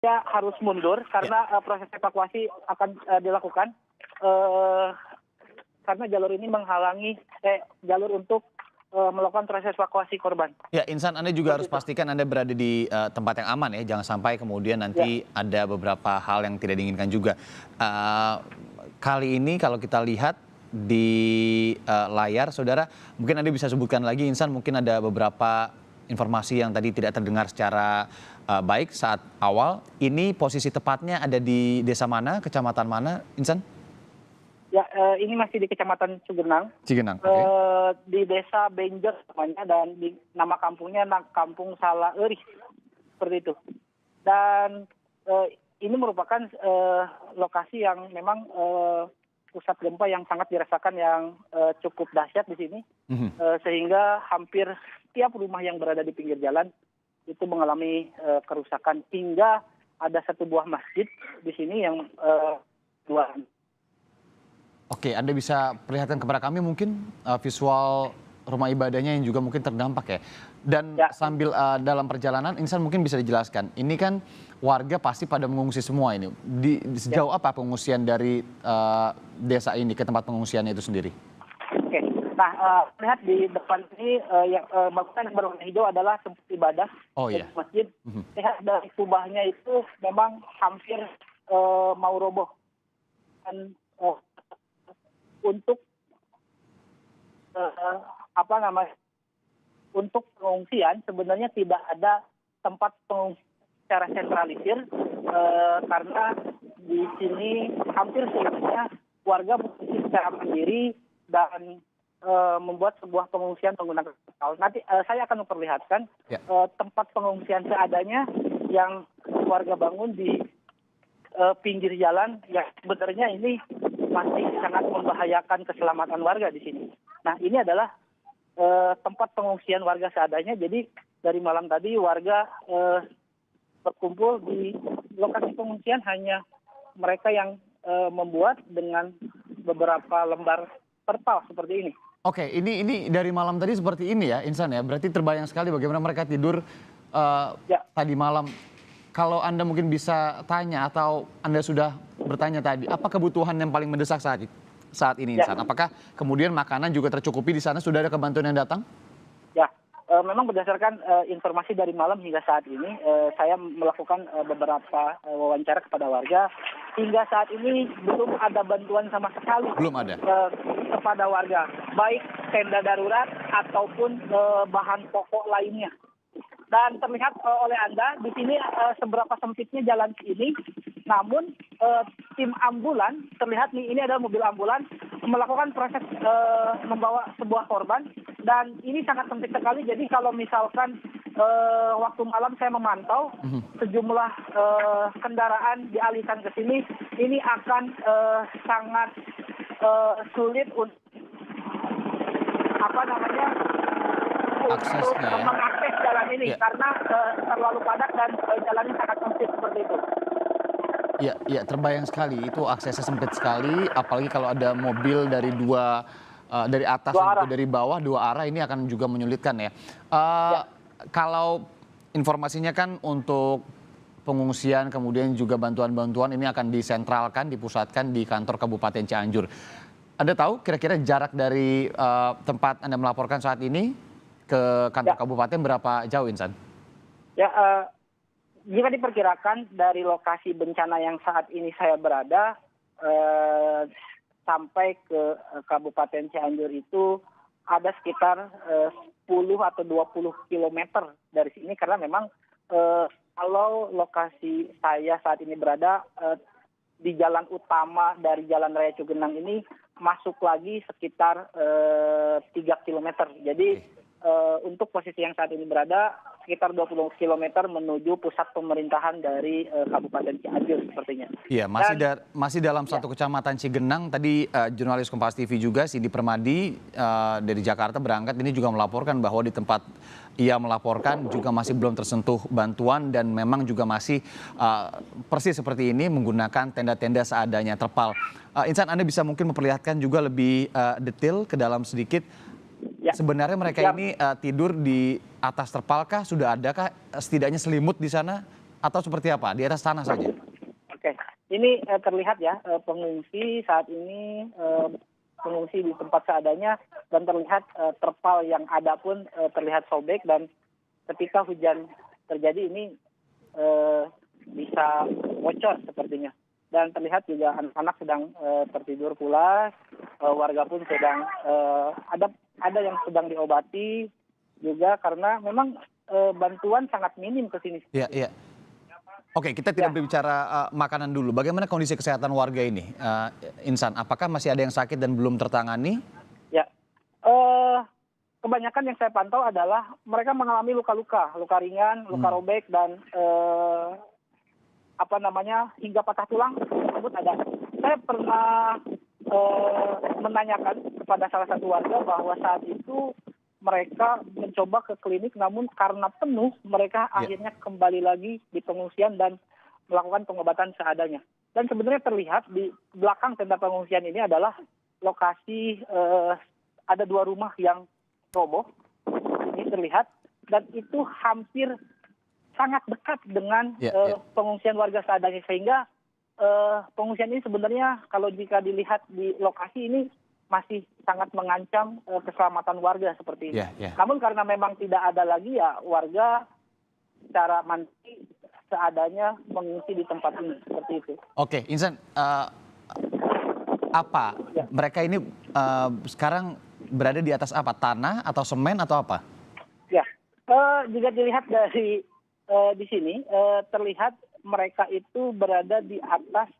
dia harus mundur karena proses evakuasi akan dilakukan karena jalur ini menghalangi jalur untuk melakukan proses evakuasi korban. Ya, Insan, Anda juga harus pastikan Anda berada di tempat yang aman ya, jangan sampai kemudian nanti ada beberapa hal yang tidak diinginkan juga. Kali ini kalau kita lihat di layar, saudara, mungkin Anda bisa sebutkan lagi, Insan, mungkin ada beberapa informasi yang tadi tidak terdengar secara baik saat awal. Ini posisi tepatnya ada di desa mana, kecamatan mana, Insan? Ya, ini masih di Kecamatan Cigenang. Cigenang, oke. Di Desa Benjer namanya, dan di nama kampungnya Kampung Salaeurih, seperti itu. Dan ini merupakan lokasi yang memang pusat gempa yang sangat dirasakan, yang cukup dahsyat di sini, sehingga hampir setiap rumah yang berada di pinggir jalan itu mengalami kerusakan, hingga ada satu buah masjid di sini yang dua. Oke, Anda bisa perlihatkan kepada kami mungkin visual rumah ibadahnya yang juga mungkin terdampak ya. Dan sambil dalam perjalanan, Insan mungkin bisa dijelaskan, ini kan warga pasti pada mengungsi semua ini. Sejauh apa pengungsian dari desa ini ke tempat pengungsiannya itu sendiri? Oke, nah lihat di depan ini bangunan yang berwarna hijau adalah tempat ibadah, masjid. Lihat dari kubahnya itu memang hampir mau roboh. Dan untuk untuk pengungsian sebenarnya tidak ada tempat pengungsian secara sentralisir, karena di sini hampir seluruhnya warga mengungsi secara mandiri dan membuat sebuah pengungsian menggunakan kapal. Nanti saya akan memperlihatkan tempat pengungsian seadanya yang warga bangun di pinggir jalan, yang sebenarnya ini masih sangat membahayakan keselamatan warga di sini. Nah, ini adalah tempat pengungsian warga seadanya. Jadi dari malam tadi warga berkumpul di lokasi pengungsian, hanya mereka yang membuat dengan beberapa lembar terpal seperti ini. Oke, ini dari malam tadi seperti ini ya, Insan ya. Berarti terbayang sekali bagaimana mereka tidur tadi malam. Kalau Anda mungkin bisa tanya atau Anda sudah bertanya tadi, apa kebutuhan yang paling mendesak saat ini, Insan? Apakah kemudian makanan juga tercukupi di sana? Sudah ada kebantuan yang datang? Ya, memang berdasarkan informasi dari malam hingga saat ini, saya melakukan beberapa wawancara kepada warga. Hingga saat ini belum ada bantuan sama sekali. Belum ada? Kepada warga, baik tenda darurat ataupun bahan pokok lainnya. Dan terlihat oleh Anda di sini seberapa sempitnya jalan ini. Namun tim ambulan, terlihat nih, ini adalah mobil ambulan melakukan proses membawa sebuah korban, dan ini sangat sempit sekali. Jadi kalau misalkan waktu malam saya memantau sejumlah kendaraan dialihkan ke sini, ini akan sangat sulit untuk mengakses jalan ini karena terlalu padat dan jalannya sangat sempit seperti itu. Iya, terbayang sekali. Itu aksesnya sempit sekali, apalagi kalau ada mobil dari dari atas dan dari bawah, dua arah, ini akan juga menyulitkan ya. Kalau informasinya kan untuk pengungsian kemudian juga bantuan-bantuan ini akan disentralkan, dipusatkan di kantor Kabupaten Cianjur. Anda tahu kira-kira jarak dari tempat Anda melaporkan saat ini ke kantor kabupaten berapa jauh, Insan? Ya, jika diperkirakan dari lokasi bencana yang saat ini saya berada sampai ke Kabupaten Cianjur itu ada sekitar 10 atau 20 kilometer dari sini, karena memang kalau lokasi saya saat ini berada di jalan utama dari Jalan Raya Cigenang ini masuk lagi sekitar 3 kilometer. Jadi untuk posisi yang saat ini berada sekitar 20 km menuju pusat pemerintahan dari Kabupaten Cianjur sepertinya. Iya, masih dalam satu kecamatan Cigenang. Tadi jurnalis Kompas TV juga, Cindy Permadi dari Jakarta berangkat, ini juga melaporkan bahwa di tempat ia melaporkan juga masih belum tersentuh bantuan, dan memang juga masih persis seperti ini menggunakan tenda-tenda seadanya, terpal. Insan, Anda bisa mungkin memperlihatkan juga lebih detail ke dalam sedikit. Sebenarnya mereka ini tidur di atas terpalkah? Sudah adakah setidaknya selimut di sana? atau seperti apa? Di atas tanah saja? Oke, ini terlihat ya pengungsi saat ini pengungsi di tempat seadanya dan terlihat terpal yang ada pun terlihat sobek dan ketika hujan terjadi ini bisa bocor sepertinya. Dan terlihat juga anak-anak sedang tertidur pulas, warga pun sedang ada yang sedang diobati juga karena memang bantuan sangat minim ke sini. Iya, iya. Oke, kita tidak berbicara makanan dulu. Bagaimana kondisi kesehatan warga ini, Insan? Apakah masih ada yang sakit dan belum tertangani? Ya, kebanyakan yang saya pantau adalah mereka mengalami luka-luka, luka ringan, luka robek dan hingga patah tulang tersebut ada. Saya pernah menanyakan kepada salah satu warga bahwa saat itu mereka mencoba ke klinik namun karena penuh mereka akhirnya kembali lagi di pengungsian dan melakukan pengobatan seadanya. Dan sebenarnya terlihat di belakang tenda pengungsian ini adalah lokasi ada 2 rumah yang roboh. Ini terlihat dan itu hampir sangat dekat dengan pengungsian warga seadanya sehingga pengungsian ini sebenarnya kalau jika dilihat di lokasi ini masih sangat mengancam keselamatan warga seperti ini. Namun karena memang tidak ada lagi ya warga secara mandiri seadanya mengungsi di tempat ini seperti itu. Oke, Insan, apa mereka ini sekarang berada di atas apa? Tanah atau semen atau apa? Ya, jika dilihat dari di sini terlihat mereka itu berada di atas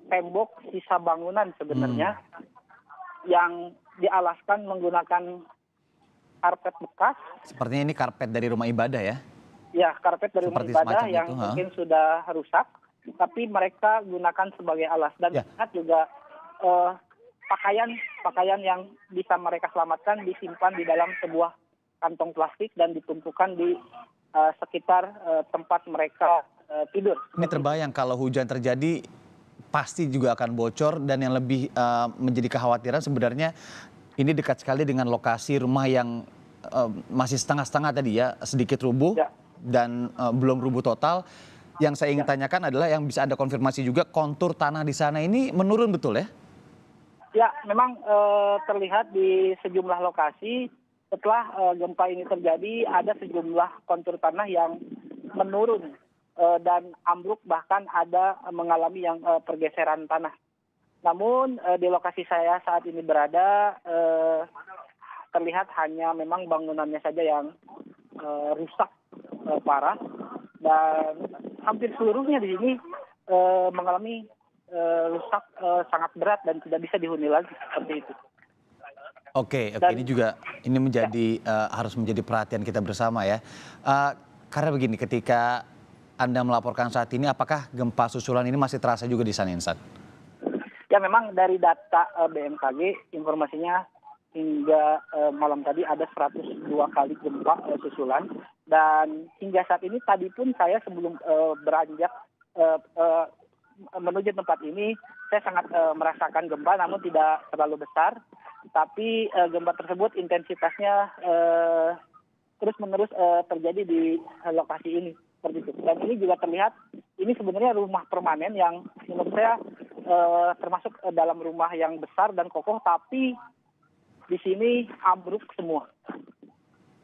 tembok sisa bangunan sebenarnya yang dialaskan menggunakan karpet bekas. Sepertinya ini karpet dari rumah ibadah ya? Ya, karpet dari rumah ibadah yang itu, mungkin sudah rusak, tapi mereka gunakan sebagai alas. Dan lihat juga pakaian yang bisa mereka selamatkan disimpan di dalam sebuah kantong plastik dan ditumpukan di sekitar tempat mereka tidur. Ini terbayang kalau hujan terjadi pasti juga akan bocor dan yang lebih menjadi kekhawatiran sebenarnya ini dekat sekali dengan lokasi rumah yang masih setengah-setengah tadi ya, sedikit rubuh dan belum rubuh total. Yang saya ingin tanyakan adalah yang bisa Anda konfirmasi juga kontur tanah di sana ini menurun betul ya? Ya, memang terlihat di sejumlah lokasi setelah gempa ini terjadi ada sejumlah kontur tanah yang menurun dan ambruk bahkan ada mengalami yang pergeseran tanah. Namun di lokasi saya saat ini berada terlihat hanya memang bangunannya saja yang rusak parah dan hampir seluruhnya di sini mengalami rusak sangat berat dan tidak bisa dihuni lagi seperti itu. Oke, ini juga menjadi harus menjadi perhatian kita bersama ya. Karena begini, ketika Anda melaporkan saat ini, apakah gempa susulan ini masih terasa juga di sana, Insan? Ya, memang dari data BMKG informasinya hingga malam tadi ada 102 kali gempa susulan dan hingga saat ini tadi pun saya sebelum beranjak menuju tempat ini saya sangat merasakan gempa namun tidak terlalu besar, tapi gempa tersebut intensitasnya terus-menerus terjadi di lokasi ini seperti itu. Dan ini juga terlihat ini sebenarnya rumah permanen yang menurut saya termasuk dalam rumah yang besar dan kokoh, tapi di sini ambruk semua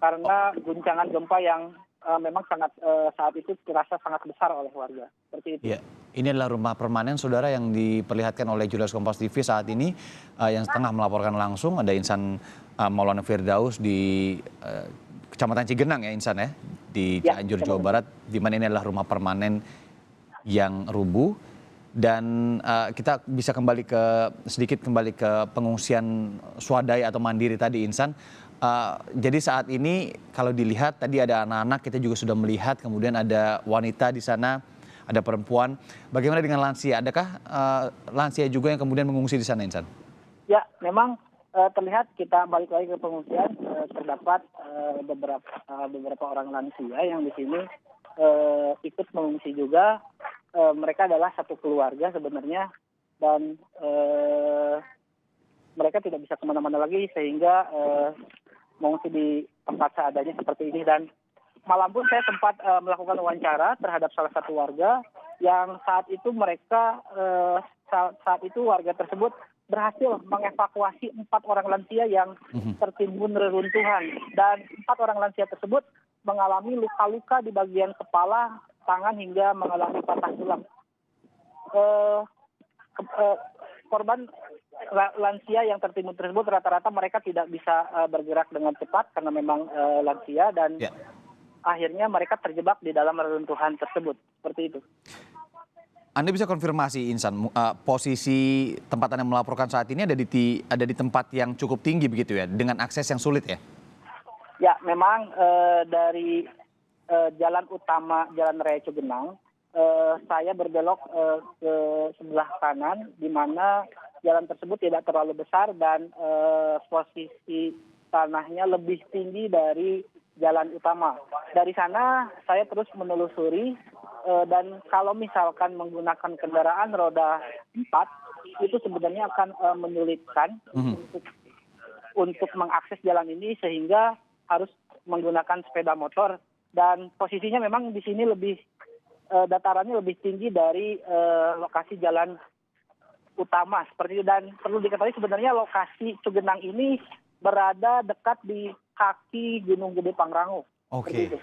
karena guncangan gempa yang memang sangat saat itu terasa sangat besar oleh warga seperti itu. Ya, ini adalah rumah permanen saudara yang diperlihatkan oleh jurnalis Kompas TV saat ini yang setengah melaporkan langsung. Ada Insan Maulana Firdaus di Kecamatan Cigenang ya Insan ya, di Cianjur Jawa Barat, di mana ini adalah rumah permanen yang rubuh. Dan kita bisa sedikit kembali ke pengungsian swadaya atau mandiri tadi Insan. Jadi saat ini kalau dilihat tadi ada anak-anak, kita juga sudah melihat, kemudian ada wanita di sana, ada perempuan. Bagaimana dengan lansia? Adakah lansia juga yang kemudian mengungsi di sana, Insan? Ya, memang terlihat kita balik lagi ke pengungsian, terdapat beberapa orang lansia yang di sini ikut mengungsi juga. Mereka adalah satu keluarga sebenarnya dan mereka tidak bisa kemana-mana lagi sehingga mengungsi di tempat seadanya seperti ini. Dan malam pun saya sempat melakukan wawancara terhadap salah satu warga yang saat itu warga tersebut berhasil mengevakuasi 4 orang lansia yang tertimbun reruntuhan, dan 4 orang lansia tersebut mengalami luka-luka di bagian kepala, tangan hingga mengalami patah tulang. Korban lansia yang tertimbun tersebut rata-rata mereka tidak bisa bergerak dengan cepat karena memang lansia, dan akhirnya mereka terjebak di dalam reruntuhan tersebut. Seperti itu. Anda bisa konfirmasi, Insan, posisi tempat Anda melaporkan saat ini ada di tempat yang cukup tinggi begitu ya, dengan akses yang sulit ya? Ya, memang dari jalan utama Jalan Raya Cugenang, saya berbelok ke sebelah kanan, di mana jalan tersebut tidak terlalu besar dan posisi tanahnya lebih tinggi dari jalan utama. Dari sana saya terus menelusuri, dan kalau misalkan menggunakan kendaraan roda 4, itu sebenarnya akan menyulitkan untuk mengakses jalan ini, sehingga harus menggunakan sepeda motor. Dan posisinya memang di sini datarannya lebih tinggi dari lokasi jalan utama seperti itu. Dan perlu diketahui sebenarnya lokasi Cugenang ini berada dekat di kaki Gunung Gede Pangrango. Oke.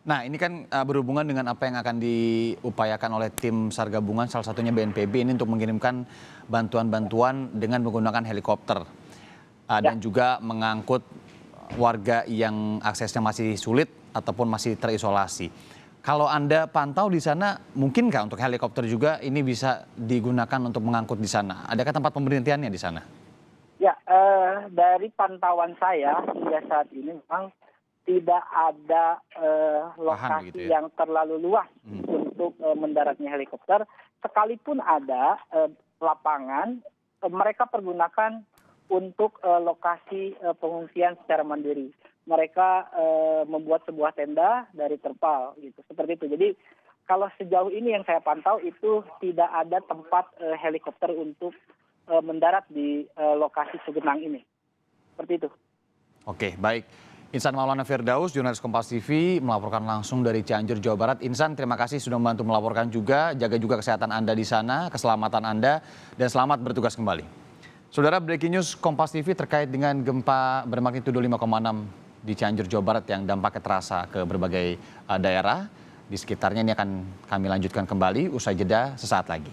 Nah, ini kan berhubungan dengan apa yang akan diupayakan oleh tim SAR gabungan, salah satunya BNPB ini untuk mengirimkan bantuan-bantuan dengan menggunakan helikopter dan juga mengangkut warga yang aksesnya masih sulit ataupun masih terisolasi. Kalau Anda pantau di sana, mungkinkah untuk helikopter juga ini bisa digunakan untuk mengangkut di sana? Adakah tempat pemberhentiannya di sana? Ya, dari pantauan saya hingga saat ini memang tidak ada lokasi gitu ya, yang terlalu luas untuk mendaratnya helikopter. Sekalipun ada lapangan, mereka pergunakan untuk lokasi pengungsian secara mandiri. Mereka membuat sebuah tenda dari terpal, gitu, seperti itu. Jadi kalau sejauh ini yang saya pantau itu tidak ada tempat helikopter untuk mendarat di lokasi Cugenang ini. Seperti itu. Oke, baik. Insan Maulana Firdaus, jurnalis Kompas TV, melaporkan langsung dari Cianjur, Jawa Barat. Insan, terima kasih sudah membantu melaporkan juga. Jaga juga kesehatan Anda di sana, keselamatan Anda, dan selamat bertugas kembali. Saudara, breaking news Kompas TV terkait dengan gempa bermagnitudo 5,6 di Cianjur, Jawa Barat yang dampaknya terasa ke berbagai daerah. Di sekitarnya ini akan kami lanjutkan kembali usai jeda sesaat lagi.